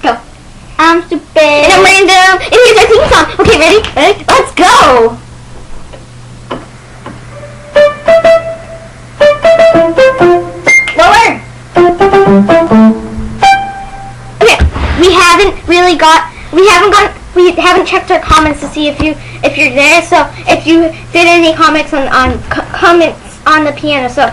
Go. I'm stupid. And I'm random. And here's our theme song. Okay, ready? Ready? Let's go. Lower. Okay. We haven't checked our comments to see if you're there. So if you did any comments comments on the piano. So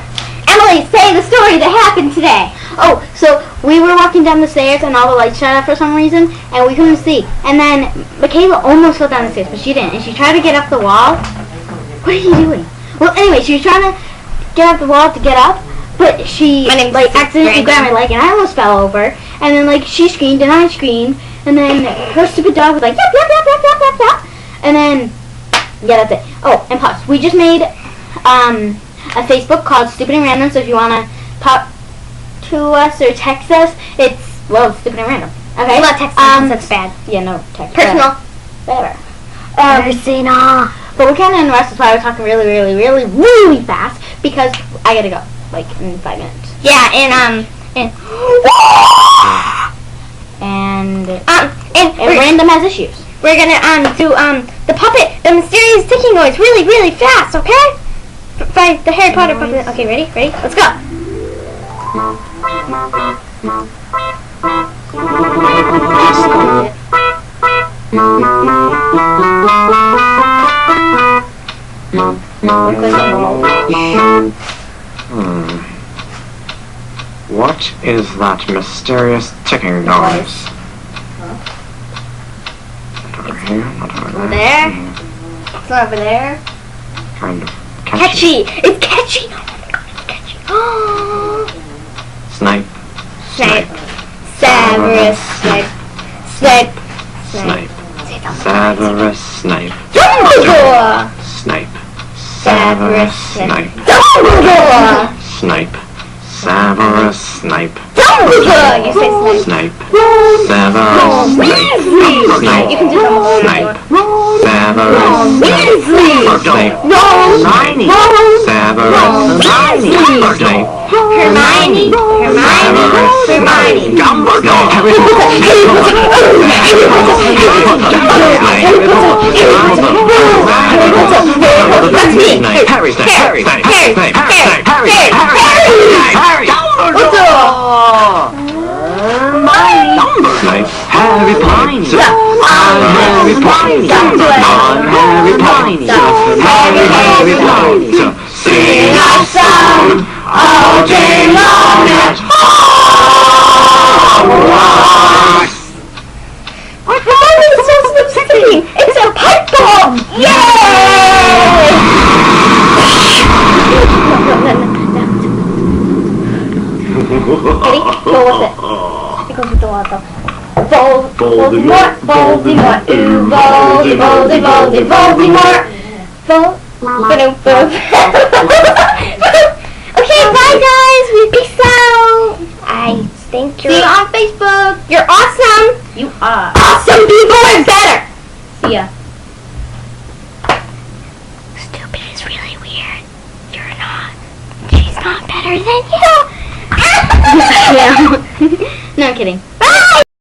Emily, say the story that happened today. Oh, so we were walking down the stairs and all the lights shut off for some reason and we couldn't see. And then Michaela almost fell down the stairs, but she didn't. And she tried to get up the wall. What are you doing? Well, anyway, she was trying to get up the wall to get up, but she accidentally grabbed my leg and I almost fell over. And then she screamed and I screamed. And then her stupid dog was like, yap, yap, yap, yap, yap, yap, yap. And then, yeah, that's it. Oh, and pause. We just made a Facebook called Stupid and Random, so if you want to talk to us or text us, it's Stupid and Random. Okay? Not text us, that's bad. Yeah, no text. Personal. Whatever. Personal. But we're kind of in a rush, that's why we're talking really, really, really, really fast, because I gotta go, in 5 minutes. Yeah, and Random has issues. We're gonna do the puppet, the mysterious ticking noise, really, really fast, okay? By the Harry Potter puppet. Okay, ready? Ready? Let's go. What is that mysterious ticking noise? Not over here, not over there. It's not over there. Kind of Catchy! It's catchy! Oh my god, it's catchy. Snape. Snape. Severus Snape. Snape. Snape. Severus Snape. Dumbledore! Snape. Severus Snape. Dumbledore! Snape. Severus Snape. Dumbledore! You say Snape. Snape. Severus Snape. Snape. You can do Dumbledore. Snape. Severus Weasley! Snape. Hermione! Severus Snape. Hermione! Hermione! Dumbledore. That's me! Harry. Harry! Harry Potter. I'm Harry Potter. I'm Harry Potter. Harry Potter. Sing a song all day long at Hogwarts. Our phone is so singing! It's a pipe bomb! Yay! Ready? Go with it. It goes with the water. Voldemort, Voldemort, ooh, Voldemort. Okay, bye guys. We peace out. I think you're. See you on Facebook. You're awesome. You are. Awesome people are better. See ya. Stupid is really weird. You're not. She's not better than you. Yeah. No, I'm kidding.